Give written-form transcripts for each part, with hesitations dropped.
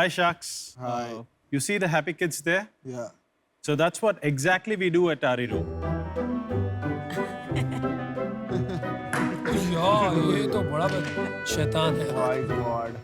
Hi, Sharks. Hi. You see the happy kids there? Yeah. So that's what exactly we do at Ariro. यार ये तो बड़ा शैतान है। My God.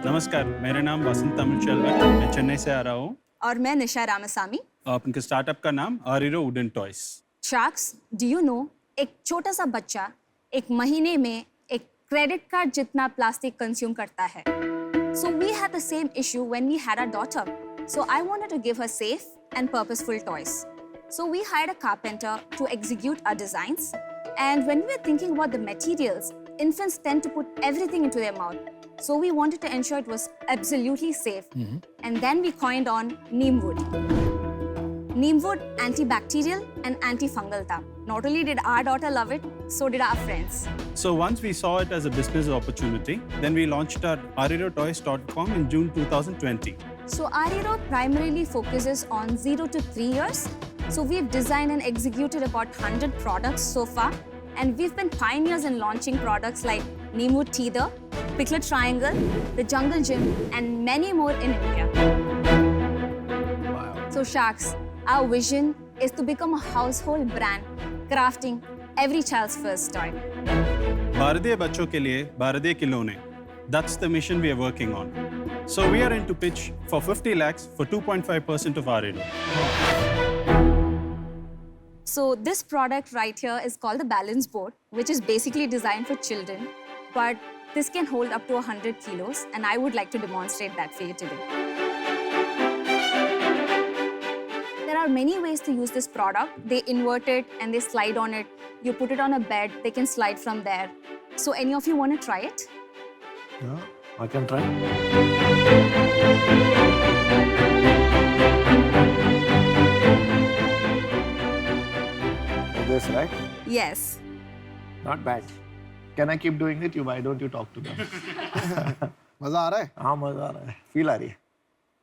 नमस्कार, मेरा नाम वसंत तमिलचेल्वन है। मैं चेन्नई से आ रहा हूँ। और मैं निशा रामासामी। आपके स्टार्टअप का नाम Ariro wooden toys. Sharks, do you know एक छोटा सा बच्चा एक महीने में एक क्रेडिट कार्ड जितना प्लास्टिक कंज्यूम करता है। So we had the same issue when we had our daughter. So I wanted to give her safe and purposeful toys. So we hired a carpenter to execute our designs. And when we were thinking about the materials, infants tend to put everything into their mouth. So we wanted to ensure it was absolutely safe. And then we coined on neem wood. Neem wood antibacterial and antifungal tha. Not only did our daughter love it, so did our friends. So once we saw it as a business opportunity, then we launched our arirotoys.com in June 2020. So Ariro primarily focuses on 0 to 3 years. So we've designed and executed about 100 products so far. And we've been pioneers in launching products like Neemwood Teether, Picklet Triangle, the Jungle Gym, and many more in India. Wow. So Sharks, our vision is to become a household brand, crafting every child's first toy. भारतीय बच्चों के लिए भारतीय खिलौने. That's the mission we are working on. So we are in to pitch for 50 lakhs for 2.5% of Ariro. So this product right here is called the balance board, which is basically designed for children, but this can hold up to 100 kilos, and I would like to demonstrate that for you today. There are many ways to use this product. They invert it and they slide on it. You put it on a bed, they can slide from there. So any of you want to try it? Yeah, I can try. This, right? Yes. Not bad. Can I keep doing it? Why don't you talk to them? मजा आ रहा है? हाँ, मजा आ रहा है. Feel आ रही है.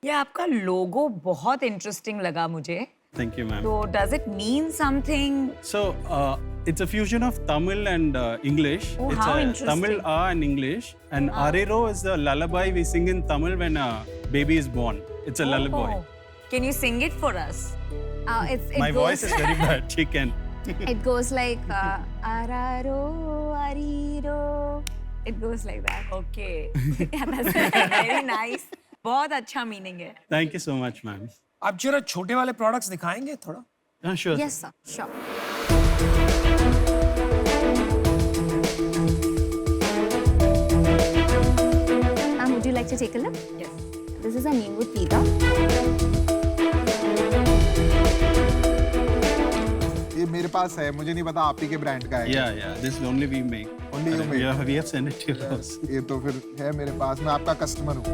ये आपका लोगो बहुत इंटरेस्टिंग लगा मुझे. Thank you, ma'am. So does it mean something? So it's a fusion of Tamil and English. Oh, it's how a interesting. Tamil and English. And Ariro is the lullaby we sing in Tamil when a baby is born. It's a lullaby. Oh. Can you sing it for us? My voice is very bad. She can. It goes like araro, ariro. It goes like that. Okay. Yeah, that's very nice. बहुत अच्छा meaning है. Thank you so much, ma'am. आप जरा छोटे वाले products दिखाएंगे थोड़ा? Sure. Yes, sir. Sure. Ma'am, would you like to take a look? Yes. This is a Neemwood Teether. ये मेरे पास है. मुझे नहीं पता आप ही के ब्रांड का है. Yeah. This is only we make. Only you make. Yeah, we have sent it to your house. ये तो फिर है मेरे पास. मैं आपका कस्टमर हूँ.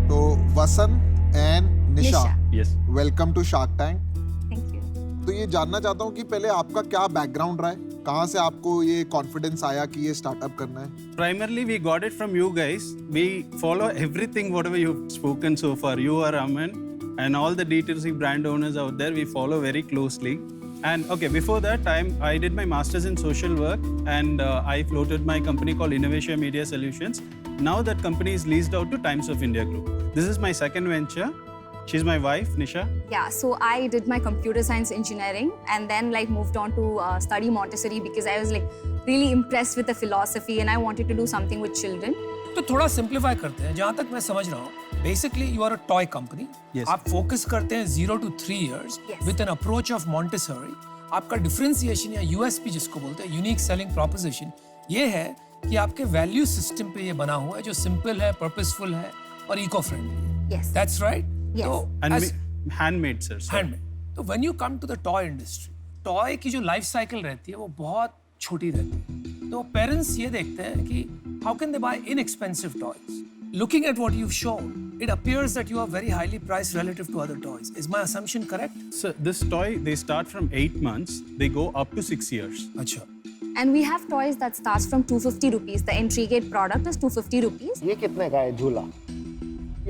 तो Vasant and Nisha, Yes. Welcome to Shark Tank. Thank you. तो ये जानना चाहता हूँ कि पहले आपका क्या बैकग्राउंड रहा है, कहाँ से आपको ये कॉन्फिडेंस आया कि ये स्टार्टअप करना है? Primarily, we got it from you guys. We follow everything, whatever you've spoken so far. You are Aman and all the D2C brand owners out there, we follow very closely. And okay, before that time, I did my master's in social work and I floated my company called Innovation Media Solutions. Now that company is leased out to Times of India Group. This is my second venture. She's my wife, Nisha. Yeah, so I did my computer science engineering and then like moved on to study Montessori because I was like really impressed with the philosophy and I wanted to do something with children. तो थोड़ा simplify करते हैं. जहाँ तक मैं समझ रहा हूँ, basically you are a toy company. Yes. आप फोकस करते हैं 0 to 3 years Yes. With an approach of Montessori. आपका डिफरेंशिएशन या यूएसपी जिसको बोलते हैं, यूनिक सेलिंग प्रोपोजिशन, ये है कि आपके वैल्यू सिस्टम पे ये बना हुआ है जो सिंपल है, पर्पसफुल है और इको फ्रेंडली है. Yes. That's right. Yes. तो And handmade, sir. So- handmade. तो when you come to the toy industry, toy की जो लाइफ साइकिल रहती है वो बहुत छोटी रहती है. तो पेरेंट्स ये देखते हैं कि how can they buy inexpensive toys. Looking at what you've shown, it appears that you are very highly priced relative to other toys. Is my assumption correct? So this toy, they start from 8 months. They go up to 6 years. अच्छा. And we have toys that starts from 250 rupees. The entry gate product is 250 rupees. ये कितने का है झूला?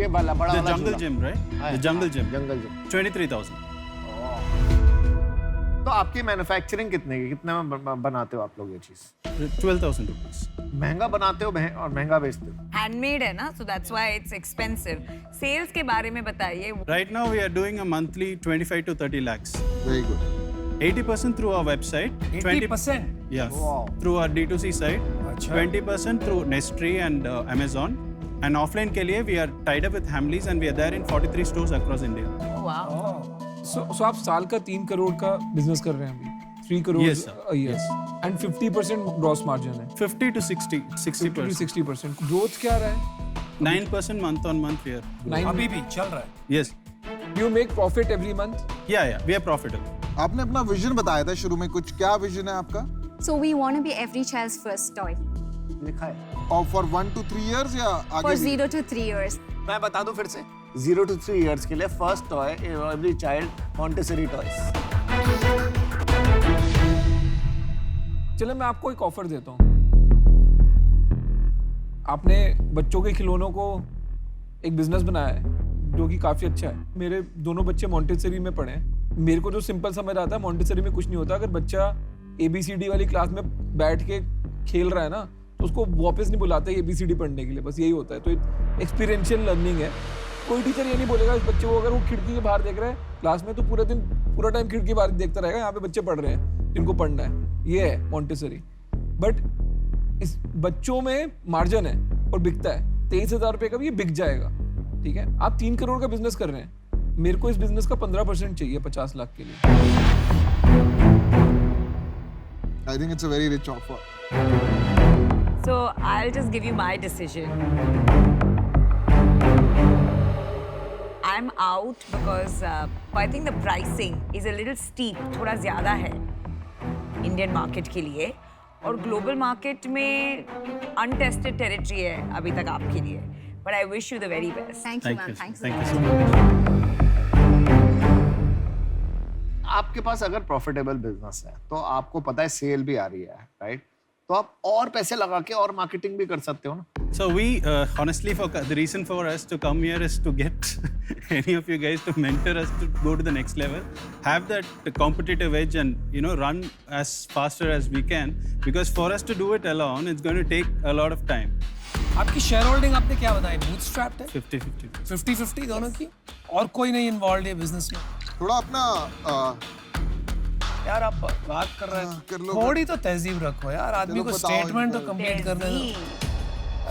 ये वाला बड़ा The वाला jungle झूला. gym, right? हाँ, The jungle हाँ, gym. Jungle gym. 23,000. तो आपकी मैन्युफैक्चरिंग कितने की, कितने में बनाते हो आप लोग ये चीज? 12,000 rupees. महंगा बनाते हो और महंगा बेचते हो? हैंडमेड है ना, so that's why it's expensive. Sales के बारे में बताइए. Right now we are doing a monthly 25 to 30 lakhs. Very good. 80% through our website. 80%. Yes. Wow. Through our D2C site. अच्छा. 20% through Nestry and Amazon. And offline के लिए we are tied up with Hamleys and we are there in 43 stores across India. Oh, wow. So आप साल का 3 करोड़ का business कर रहे हैं अभी? 3 crore Yes, sir. a year. And 50% gross margin है. 50 to 60, 50 to 60%. 60%. ग्रोथ क्या रहा है? 9% month on month we are. 9. अभी भी चल रहा है. Yes. You make profit every month? Yeah, we are profitable. आपने अपना विजन बताया था शुरू में, कुछ क्या विजन है आपका? So we want to be every child's first toy लिखा है। और for 1 to 3 years या for आगे भी? 0 to 3 years. मैं बता दूं फिर से, 0 to 3 years के लिए first toy every child Montessori toys. चलो मैं आपको एक ऑफर देता हूँ. आपने बच्चों के खिलौनों को एक बिजनेस बनाया है जो कि काफी अच्छा है. मेरे दोनों बच्चे मॉन्टेसरी में पढ़े हैं. मेरे को जो सिंपल समझ आता है, मॉन्टेसरी में कुछ नहीं होता. अगर बच्चा ABCD वाली क्लास में बैठ के खेल रहा है ना, तो उसको वापस नहीं बुलाते ABCD पढ़ने के लिए, बस यही होता है. तो एक्सपीरियंशियल लर्निंग है. कोई टीचर ये नहीं बोलेगा इस बच्चे को, अगर वो खिड़की के बाहर देख रहा है क्लास में, तो पूरा टाइम खिड़की के बाहर देखता रहेगा, यहाँ पे बच्चे पढ़ रहे हैं जिनको पढ़ना है. ये है मॉन्टेसरी. बट इस बच्चों में मार्जिन है और बिकता है. 23,000 रुपये का भी ये बिक जाएगा. ठीक है, आप 3 करोड़ का बिजनेस कर रहे हैं. मेरे को इस बिजनेस का 15% चाहिए 50 लाख के लिए. I think it's a very rich offer. So I'll just give you my decision. I'm out because I think the pricing is a little steep. थोड़ा ज़्यादा है Indian market के लिए, और global market में untested territory है अभी तक आपके लिए. But I wish you the very best. Thank you, ma'am. Thanks a Thank you lot. so much. आपके पास अगर प्रॉफिटेबल बिजनेस है तो आपको पता है सेल भी आ रही है, राइट? तो आप और पैसे लगा के और मार्केटिंग भी कर सकते हो ना. So we honestly, the reason for us to come here is to get any of you guys to mentor us to go to the next level, have that competitive edge, and run as faster as we can. Because for us to do it alone, it's going to take a lot of time. आपकी share holding आपने क्या बताई? Bootstrapped है? 50-50. 50-50 दोनों की, और कोई नहीं इन्वॉल्व है बिजनेस में? थोड़ा अपना यार आप बात कर रहे हाँ, कर हैं, लो, थोड़ी तो तहजीब रखो यार. आदमी चलो को बताओ स्टेटमेंट तो इनको। कंप्लीट करने दो.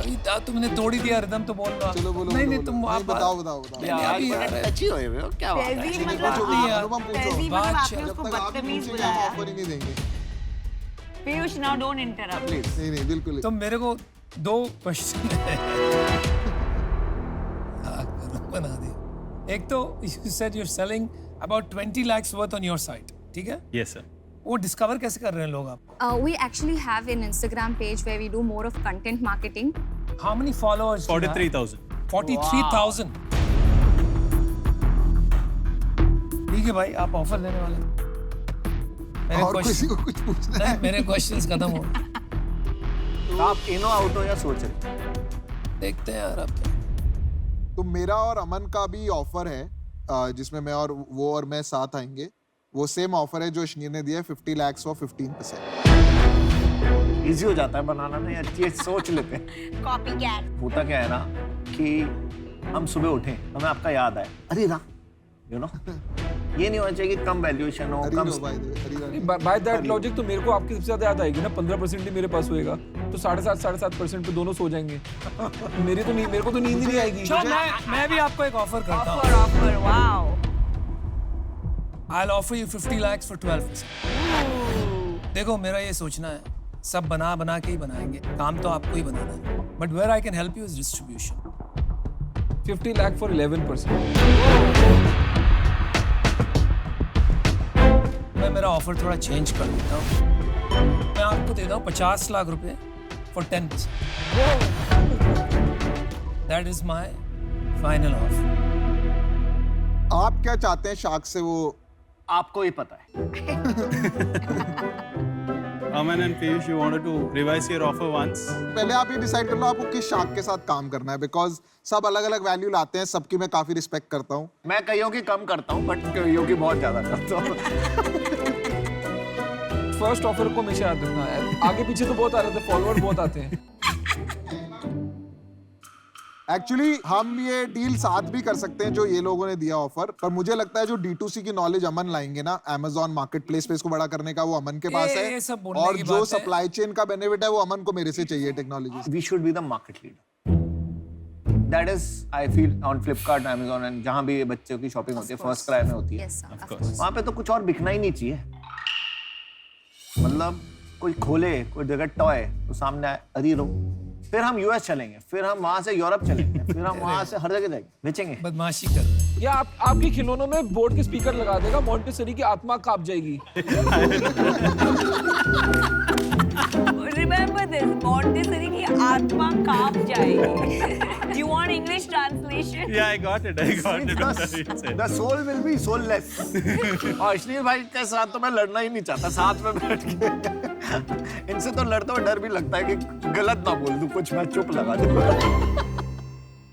अभी तुमने तोड़ ही दिया रिदम, तो बोल रहा. चलो बोलो, नहीं बोलो, नहीं तुम बोलो. आप नहीं, बताओ बताओ नहीं, नहीं, अभी यार अच्छी हुई हो क्या बात है? तहजीब नहीं, मतलब पूछो, यार. अनुपम पूछो. तहजीब बात मतलब आपने चल- उसको जब तक आप नहीं बदतमीज पूछेंगे हम बुलाया. ऑफर ही नहीं देंगे. Piyush, now don't interrupt. नहीं नहीं बिल्कुल नहीं. तो मेरे को 2 क्वेश्चन है. बना दिया. एक तो you said you're selling about 20 lakhs worth on your site, ठीक है? Yes, sir. वो डिस्कवर कैसे कर रहे हैं लोग आप? We actually have an Instagram page where we do more of content marketing. How many followers? do you have? 43,000. 43,000. ठीक है भाई, आप ऑफर देने वाले हैं? मेरे और किसी question- को कुछ पूछना है? नहीं, मेरे क्वेश्चंस खत्म हो. तो आप इन आउट हो या सोच रहे? देखते हैं यार आप. तो मेरा और अमन का भी ऑफर है जिसमें मैं और वो और मैं साथ आएंगे. वो सेम ऑफर है जो अश्नीर ने दिया है, 50 lakhs for 15%. इजी हो जाता है बनाना ना यार, चीज सोच लेते हैं. Copycat. होता क्या है ना कि हम सुबह उठे, हमें आपका याद आए, अरे ना ये नहीं होना चाहिए कि कम वैल्यूएशन हो, कम. बाय दैट लॉजिक तो मेरे को आपकी सबसे ज्यादा याद आएगी ना. 15% ही मेरे पास होएगा तो 7.5% पे दोनों सो जाएंगे. मेरे को तो नींद ही नहीं आएगी. चलो मैं भी आपको एक ऑफर करता हूँ. Offer, wow. I'll offer you 50 lakhs for 12%. देखो मेरा ये सोचना है, सब बना के ही बनाएंगे, काम तो आपको ही बनाना है. But where I can help you is distribution. 50 lakh for 11%. मैं मेरा ऑफर थोड़ा चेंज कर देता हूँ. मैं आपको देता हूँ 50 लाख रुपए for 10%. That is my final offer. आप क्या चाहते हैं शार्क से? वो आपको ही पता है. Aman and Piyush, you wanted to revise your offer once? पहले आप ये डिसाइड कर लो आपको किस शार्क के साथ काम करना है, बिकॉज सब अलग अलग वैल्यू लाते हैं. सबकी मैं काफी रिस्पेक्ट करता हूँ. मैं कईयों की कम करता हूँ बट कईयों की बहुत ज्यादा करता हूँ. फर्स्ट ऑफर को हमेशा याद रखना। आगे पीछे तो बहुत आ रहे थे, फॉलोअर बहुत आते हैं। एक्चुअली हम ये डील साथ भी कर सकते हैं जो ये लोगों ने दिया ऑफर, पर मुझे लगता है जो D2C की नॉलेज अमन लाएंगे ना, Amazon मार्केट प्लेस पे इसको बड़ा करने का, वो अमन के पास ये है। सब बोलने और की जो बात है। सप्लाई चेन का बेनिफिट है वो अमन को मेरे से चाहिए technology. We should be the market leader. That is I feel on Flipkart, Amazon and जहां भी ये बच्चों की शॉपिंग होती है, फर्स्ट क्राई में होती है, Yes, sir. Of course. वहां पे तो कुछ और बिकना ही नहीं चाहिए। मतलब कोई खोले कोई जगह टॉय तो सामने आए, अरे रो, फिर हम यूएस चलेंगे, फिर हम वहां से यूरोप चलेंगे, फिर हम वहां से हर जगह जाएंगे, बेचेंगे। बदमाशी कर रहे हैं। या आपके खिलौनों में बोर्ड के स्पीकर लगा देगा, मॉन्टेसरी की आत्मा कांप जाएगी। Remember this, Montessori की आत्मा कांप जाएगी। Do you want English translation? Yeah, I got it. The soul will be soulless. और अश्लील भाई के साथ तो मैं लड़ना ही नहीं चाहता, साथ में बैठ के। इनसे तो लड़ते हुए डर भी लगता है कि गलत ना बोल दूं कुछ, मैं चुप लगा दूं।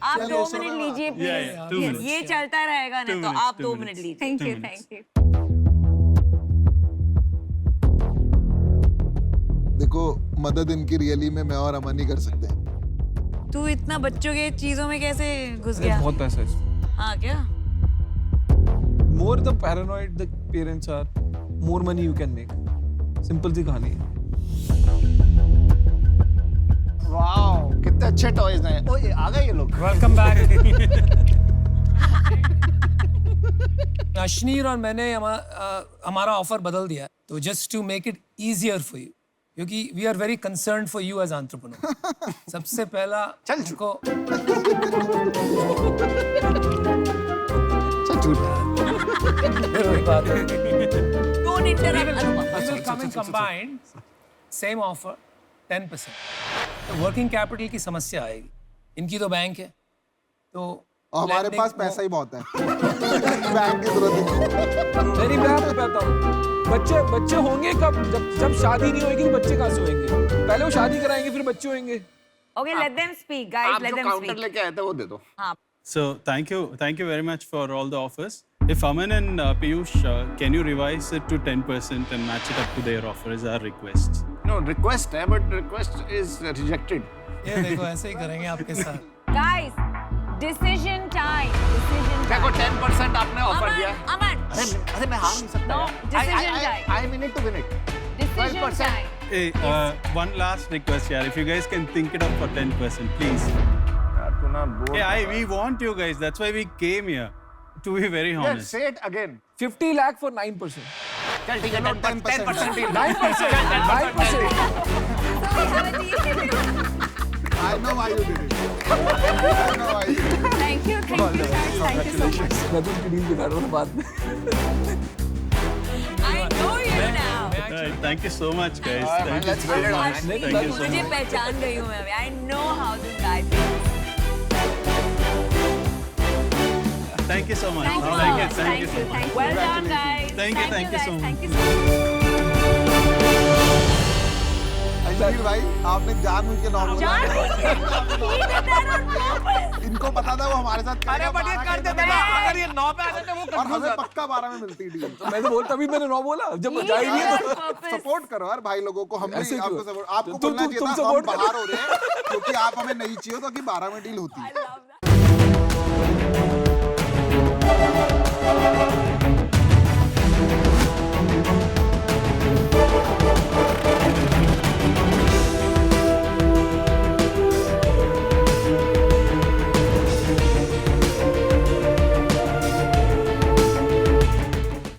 आप 2 मिनट लीजिए Yeah, yeah, 2 minutes. ये चलता रहेगा ना, 2 तो minutes, आप 2 मिनट लीजिए। Thank 2 you, minutes. thank you. देखो मदद इनकी रियली में मैं और अमन ही कर सकते हैं। तू इतना बच्चों के चीजों में कैसे घुस गया? बहुत पैसा है इसमें। हाँ क्या? More the paranoid the parents are, more money you can make. Simple सी कहानी है। वाओ, कितने अच्छे टॉयज हैं। ओए आ गए ये लोग। Welcome back. अश्नीर और मैंने हमारा ऑफर बदल दिया, तो just to make it easier for you, क्योंकि we are very concerned for you as entrepreneur. सबसे पहला चल उनको वही बात है। Don't interrupt. We will come in combined, same offer, 10%. Working capital की समस्या आएगी, इनकी तो बैंक है, तो और हमारे lending पास वो- पैसा ही बहुत है। बैंक की जरूरत नहीं। नहीं मैं आपको कहता हूँ, बच्चे होंगे कब? जब शादी नहीं होगी तो बच्चे कहाँ से होंगे? पहले वो शादी कराएंगे फिर बच्चे होंगे। Okay, let them speak, guys. आप Let जो them काउंटर speak. लेके आए थे वो दे दो। हाँ. So thank you very much for all the offers. If Aman and Piyush, can you revise it to 10% and match it up to their offer is our request. No request है, but request is rejected. ये देखो ऐसे ही करेंगे आपके साथ। Guys, decision time. Decision देखो time. 10% आपने offer दिया। Aman. अरे मैं हार नहीं सकता। No, यार। decision time. I mean it to win it. Decision 12%. time. Hey, one last request, yeah. If you guys can think it up for 10%, please. यार तू ना बोल। Hey, we want you guys. That's why we came here. To be very Yeah, honest. say it again. 50 lakh for 9%. चल ठीक है, 10% deal। 9%. 9%. So we have a deal. I know why you did it. I know why you did it. Thank you, guys. Thank you so much. मैं तो उनकी deal बिगाड़ रहा हूँ बाद में। I know you now. Right, thank you so much, guys. Alright, Thank you let's so build it much. on. Thank you so तुझे much. पहचान गई हूँ मैं अभी. I know how this guy thinks. Thank you so much. Thank you so Thank you. much. Thank you so much. Thank you. Well done, guys. Thank you. Thank you so guys. much. Thank you so much. अश्लील भाई आपने जानबूझ के normal जान he did that on purpose. इनको पता था वो हमारे साथ करेगा, 12 कर देते ना, अगर ये 9 पे आ जाते वो और हमें पक्का 12 में मिलती डील। मैं तो बोलता, तभी मैंने 9 बोला, जब He मजा ही नहीं did है it तो। on purpose. सपोर्ट करो यार भाई लोगों को, हम ऐसे भी क्यों? आपको सपोर्ट, आपको तुम बोलना चाहिए था हम support करो। बाहर हो रहे हैं क्योंकि आप हमें नहीं चाहिए तो कि 12 में डील होती। I love that.